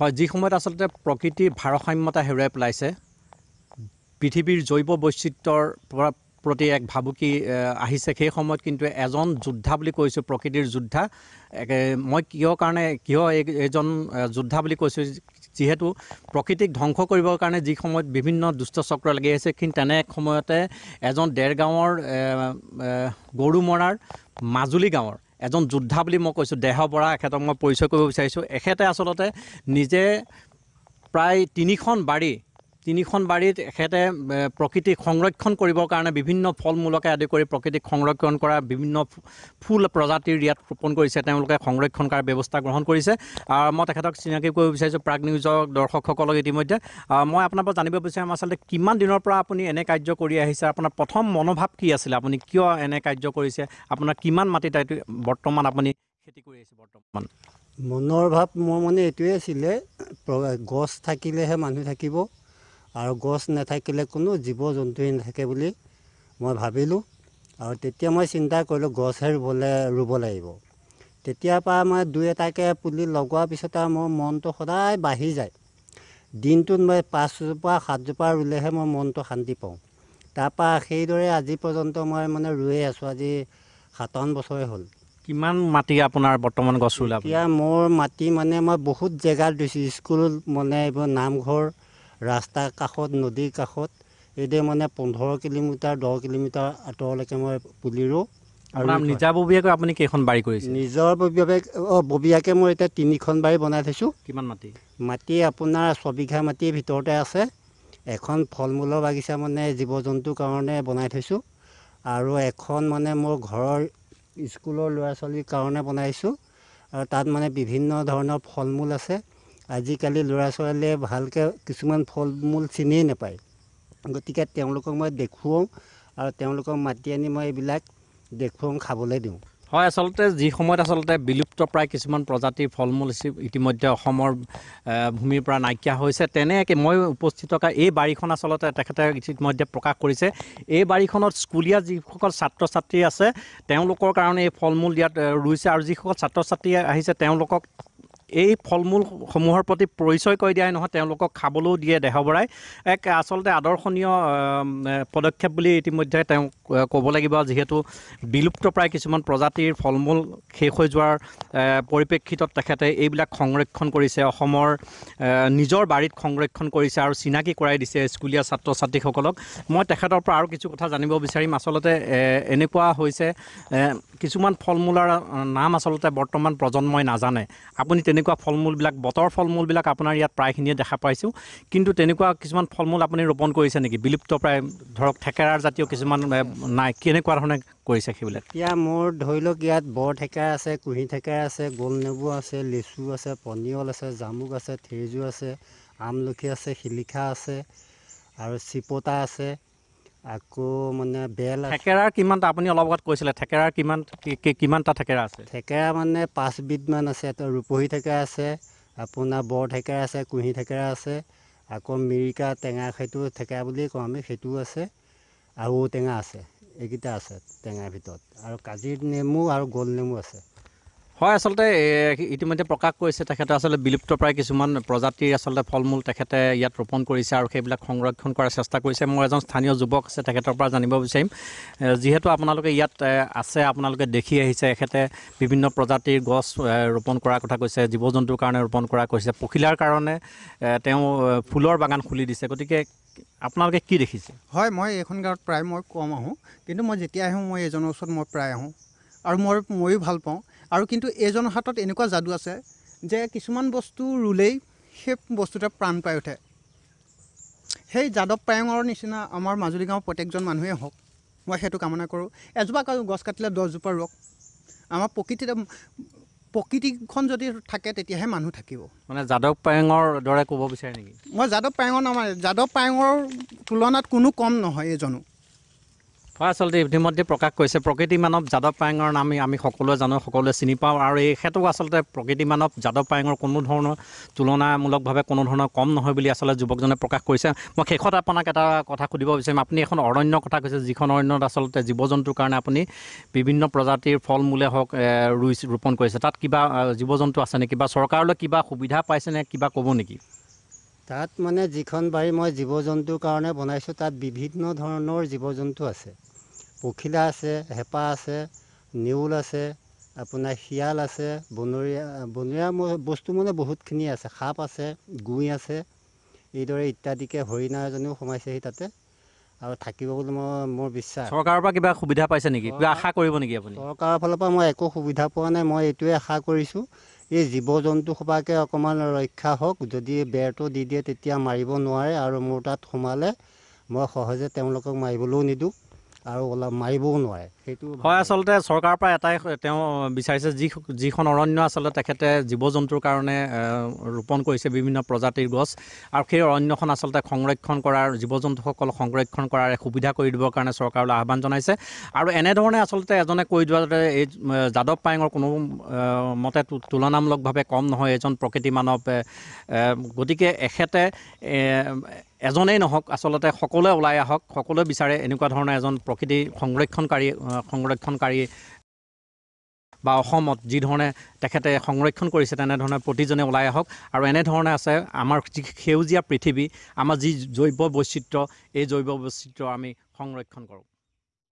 হয়, যি সময়ত আচলতে প্ৰকৃতিৰ ভাৰসাম্যতা হেৰুৱাই পেলাইছে, পৃথিৱীৰ জৈৱ বৈচিত্ৰ্যৰ প্ৰতি এক ভাবুকি আহিছে, সেই সময়ত কিন্তু এজন যোদ্ধা বুলি কৈছোঁ, প্ৰকৃতিৰ যোদ্ধা। মই কিয় এইজন যোদ্ধা বুলি কৈছোঁ, যিহেতু প্ৰকৃতিক ধ্বংস কৰিবৰ কাৰণে যি সময়ত বিভিন্ন দুষ্ট চক্ৰ লাগি আহিছে, কিন্তু তেনে এক সময়তে এজন দেৰগাঁৱৰ গৰুমৰাৰ মাজুলী গাঁৱৰ এজন যোদ্ধা বুলি মই কৈছোঁ, দেহ বৰা, এখেতক মই পৰিচয় কৰিব বিচাৰিছোঁ। এখেতে আচলতে নিজে প্ৰায় তিনিখন বাৰীত এখেতে প্ৰকৃতিক সংৰক্ষণ কৰিবৰ কাৰণে বিভিন্ন ফল মূলকে আদি কৰি প্ৰকৃতিক সংৰক্ষণ কৰা বিভিন্ন ফুল প্ৰজাতিৰ ইয়াত ৰোপণ কৰিছে, তেওঁলোকে সংৰক্ষণ কৰাৰ ব্যৱস্থা গ্ৰহণ কৰিছে। মই তেখেতক চিনাকি কৰিব বিচাৰিছোঁ প্ৰাগ নিউজৰ দৰ্শকসকলক ইতিমধ্যে। মই আপোনাৰ পৰা জানিব বিচাৰিম, আচলতে কিমান দিনৰ পৰা আপুনি এনে কাৰ্য কৰি আহিছে, আপোনাৰ প্ৰথম মনোভাৱ কি আছিলে, আপুনি কিয় এনে কাৰ্য কৰিছে, আপোনাৰ কিমান মাটিত বৰ্তমান আপুনি খেতি কৰি আহিছে? বৰ্তমান মনৰ ভাৱ মোৰ মানে এইটোৱে আছিলে, গছ থাকিলেহে মানুহ থাকিব, আৰু গছ নাথাকিলে কোনো জীৱ জন্তুৱে নাথাকে বুলি মই ভাবিলোঁ। আৰু তেতিয়া মই চিন্তা কৰিলোঁ গছহে ৰুব লাগিব। তেতিয়াৰ পৰা মই দুই এটাকৈ পুলি লগোৱাৰ পিছত আৰু মোৰ মনটো সদায় বাঢ়ি যায়। দিনটোত মই 5জোপা 7জোপা ৰুলেহে মই মনটো শান্তি পাওঁ। তাৰপৰা সেইদৰে আজি পৰ্যন্ত মই মানে ৰুয়ে আছোঁ, আজি 57 বছৰে হ'ল। কিমান মাটি আপোনাৰ বৰ্তমান গছ ৰুলে? এতিয়া মোৰ মাটি মানে মই বহুত জেগাত দিছোঁ, স্কুল মানে এইবোৰ নামঘৰ, ৰাস্তাৰ কাষত, নদীৰ কাষত, এইদৰে মানে 15 কিলোমিটাৰ 10 কিলোমিটাৰ আঁতৰলৈকে মই পুলি ৰুওঁ। আপোনাৰ নিজাববীয়াকৈ আপুনি কেইখন বাৰী কৰিছে? নিজৰ ববীয়াকৈ মই এতিয়া 3খন বাৰী বনাই থৈছোঁ। কিমান মাটি? মাটি আপোনাৰ 6 বিঘা মাটিৰ ভিতৰতে আছে। এখন ফল মূলৰ বাগিচা মানে জীৱ জন্তুৰ কাৰণে বনাই থৈছোঁ, আৰু এখন মানে মোৰ ঘৰৰ স্কুলৰ ল'ৰা ছোৱালীৰ কাৰণে বনাইছোঁ। আৰু তাত মানে বিভিন্ন ধৰণৰ ফল মূল আছে। আজিকালি ল'ৰা ছোৱালীয়ে ভালকৈ কিছুমান ফল মূল চিনিয়ে নাপায়, গতিকে তেওঁলোকক মই দেখুৱাওঁ, আৰু তেওঁলোকক মাতি আনি মই এইবিলাক দেখুৱাওঁ, খাবলৈ দিওঁ। হয়, আচলতে যি সময়ত আচলতে বিলুপ্তপ্ৰায় কিছুমান প্ৰজাতিৰ ফল মূল ইতিমধ্যে অসমৰ ভূমিৰ পৰা নাইকিয়া হৈছে, তেনেকৈ মই উপস্থিত থকা এই বাৰীখন আচলতে তেখেতে ইতিমধ্যে প্ৰকাশ কৰিছে। এই বাৰীখনত স্কুলীয়া যিসকল ছাত্ৰ ছাত্ৰী আছে তেওঁলোকৰ কাৰণে এই ফল মূল ইয়াত ৰুইছে, আৰু যিসকল ছাত্ৰ ছাত্ৰী আহিছে তেওঁলোকক এই ফল মূলসমূহৰ প্ৰতি পৰিচয় কৰি দিয়াই নহয়, তেওঁলোকক খাবলৈও দিয়ে দেহ বৰাই। এক আচলতে আদৰ্শনীয় পদক্ষেপ বুলি ইতিমধ্যে তেওঁ ক'ব লাগিব, যিহেতু বিলুপ্তপ্ৰায় কিছুমান প্ৰজাতিৰ ফল মূল শেষ হৈ যোৱাৰ পৰিপ্ৰেক্ষিতত তেখেতে এইবিলাক সংৰক্ষণ কৰিছে, অসমৰ নিজৰ বাৰীত সংৰক্ষণ কৰিছে আৰু চিনাকি কৰাই দিছে স্কুলীয়া ছাত্ৰ ছাত্ৰীসকলক। মই তেখেতৰ পৰা আৰু কিছু কথা জানিব বিচাৰিম। আচলতে এনেকুৱা হৈছে কিছুমান ফল মূলৰ নাম আচলতে বৰ্তমান প্ৰজন্মই নাজানে। আপুনি তেনেকুৱা ফল মূলবিলাক, বতৰ ফল মূলবিলাক আপোনাৰ ইয়াত প্ৰায়খিনিয়ে দেখা পাইছোঁ, কিন্তু তেনেকুৱা কিছুমান ফল মূল আপুনি ৰোপণ কৰিছে নেকি? বিলুপ্তপ্ৰায় ধৰক থেকেৰাৰ জাতীয় কিছুমান নাই, কেনেকুৱা ধৰণে কৰিছে সেইবিলাক? এতিয়া মোৰ ধৰি লওক ইয়াত বৰ থেকেৰা আছে, কুঁহি থেকেৰা আছে, গোল নেমু আছে, লেচু আছে, পনিয়ল আছে, জামুক আছে, থেৰজু আছে, আমলখি আছে, শিলিখা আছে, আৰু চিপতা আছে, আকৌ মানে বেল আছে। থেকেৰাৰ কিমানটা আপুনি অলপ আগত কৈছিলে, থেকেৰাৰ কিমানটা থেকেৰা আছে? থেকেৰা মানে 5বিধমান আছে। ৰূপহী থেকেৰা আছে, আপোনাৰ বৰ থেকেৰা আছে, কুঁহি থেকেৰা আছে, আকৌ মিৰিকা টেঙা, সেইটো থেকেৰা বুলিয়ে কওঁ আমি, সেইটোও আছে, আৰু ঔটেঙা আছে। এইকেইটা আছে টেঙাৰ ভিতৰত, আৰু কাজি নেমু আৰু গোল নেমু আছে। হয়, আচলতে ইতিমধ্যে প্ৰকাশ কৰিছে তেখেতে আচলতে বিলুপ্তপ্ৰায় কিছুমান প্ৰজাতিৰ আচলতে ফল মূল তেখেতে ইয়াত ৰোপণ কৰিছে আৰু সেইবিলাক সংৰক্ষণ কৰাৰ চেষ্টা কৰিছে। মই এজন স্থানীয় যুৱক আছে, তেখেতৰ পৰা জানিব বিচাৰিম, যিহেতু আপোনালোকে ইয়াত আছে, আপোনালোকে দেখি আহিছে, এখেতে বিভিন্ন প্ৰজাতিৰ গছ ৰোপণ কৰাৰ কথা কৈছে, জীৱ জন্তুৰ কাৰণে ৰোপণ কৰা কৈছে, পখিলাৰ কাৰণে তেওঁ ফুলৰ বাগান খুলি দিছে। গতিকে আপোনালোকে কি দেখিছে? হয়, মই এইখন গাঁৱত প্ৰায় মই কম আহোঁ, কিন্তু মই যেতিয়া আহোঁ মই এইজনৰ ওচৰত মই প্ৰায় আহোঁ, আৰু ময়ো ভাল পাওঁ। আৰু কিন্তু এইজনৰ হাতত এনেকুৱা যাদু আছে যে কিছুমান বস্তু ৰুলেই সেই বস্তুতে প্ৰাণ পাই উঠে। সেই যাদৱ পায়েঙৰ নিচিনা আমাৰ মাজুলী গাঁৱৰ প্ৰত্যেকজন মানুহেই হওক, মই সেইটো কামনা কৰোঁ। এজোপা গছ কাটিলে 10জোপা ৰুৱক। আমাৰ প্ৰকৃতিখন যদি থাকে তেতিয়াহে মানুহ থাকিব। মানে যাদৱ পায়েঙৰ দৰে ক'ব বিচাৰে নেকি? মই যাদৱ পায়েঙৰ নামানে, যাদৱ পায়েঙৰ তুলনাত কোনো কম নহয় এইজনো। হয় আচলতে ইতিমধ্যে প্ৰকাশ কৰিছে প্ৰকৃতি মানৱ যাদৱ পায়েঙৰ নাম আমি সকলোৱে জানো সকলোৱে চিনি পাওঁ আৰু এই ক্ষেত্ৰত আচলতে প্ৰকৃতি মানৱ যাদৱ পায়েঙৰ কোনো ধৰণৰ তুলনামূলকভাৱে কোনো ধৰণৰ কম নহয় বুলি আচলতে যুৱকজনে প্ৰকাশ কৰিছে মই শেষত আপোনাক এটা কথা সুধিব বিচাৰিম আপুনি এখন অৰণ্যৰ কথা কৈছে যিখন অৰণ্যত আচলতে জীৱ জন্তুৰ কাৰণে আপুনি বিভিন্ন প্ৰজাতিৰ ফল মূলে হওক ৰোপণ কৰিছে তাত কিবা জীৱ জন্তু আছে নেকি বা চৰকাৰলৈ কিবা সুবিধা পাইছেনে কিবা ক'ব নেকি তাত মানে যিখন বাৰী মই জীৱ জন্তুৰ কাৰণে বনাইছোঁ তাত বিভিন্ন ধৰণৰ জীৱ জন্তু আছে পখিলা আছে হেপা আছে নেউল আছে আপোনাৰ শিয়াল আছে বনৰীয়া বস্তু মানে বহুতখিনি আছে সাপ আছে গুই আছে এইদৰে ইত্যাদিকে হৰিণা এজনীও সোমাইছেহি তাতে আৰু থাকিব বুলি মোৰ বিশ্বাস চৰকাৰৰ পৰা কিবা সুবিধা পাইছে নেকি কিবা আশা কৰিব নেকি আপুনি চৰকাৰৰ ফালৰ পৰা মই একো সুবিধা পোৱা নাই মই এইটোৱে আশা কৰিছোঁ এই জীৱ জন্তু সোপাকে অকণমান ৰক্ষা হওক যদি বেৰটো দি দিয়ে তেতিয়া মাৰিব নোৱাৰে আৰু মোৰ তাত সোমালে মই সহজে তেওঁলোকক মাৰিবলৈও নিদিওঁ আৰু মাৰিবও নোৱাৰে সেইটো হয় আচলতে চৰকাৰৰ পৰা এটাই তেওঁ বিচাৰিছে যিখন অৰণ্য আচলতে তেখেতে জীৱ জন্তুৰ কাৰণে ৰোপণ কৰিছে বিভিন্ন প্ৰজাতিৰ গছ আৰু সেই অৰণ্যখন আচলতে সংৰক্ষণ কৰাৰ জীৱ জন্তুসকলক সংৰক্ষণ কৰাৰ সুবিধা কৰি দিবৰ কাৰণে চৰকাৰলৈ আহ্বান জনাইছে আৰু এনেধৰণে আচলতে এজনে কৈ যোৱা দৰে এই যাদৱ পায়েঙৰ কোনো মতে তুলনামূলকভাৱে কম নহয় এজন প্ৰকৃতি মানৱ গতিকে এখেতে এজনেই নহওক আচলতে সকলোৱে ওলাই আহক সকলোৱে বিচাৰে এনেকুৱা ধৰণৰ এজন প্ৰকৃতি সংৰক্ষণকাৰী বা অসমত যিধৰণে তেখেতে সংৰক্ষণ কৰিছে তেনেধৰণে প্ৰতিজনে ওলাই আহক আৰু এনেধৰণে আছে আমাৰ যি সেউজীয়া পৃথিৱী আমাৰ যি জৈৱ বৈচিত্ৰ এই জৈৱ বৈচিত্ৰ আমি সংৰক্ষণ কৰোঁ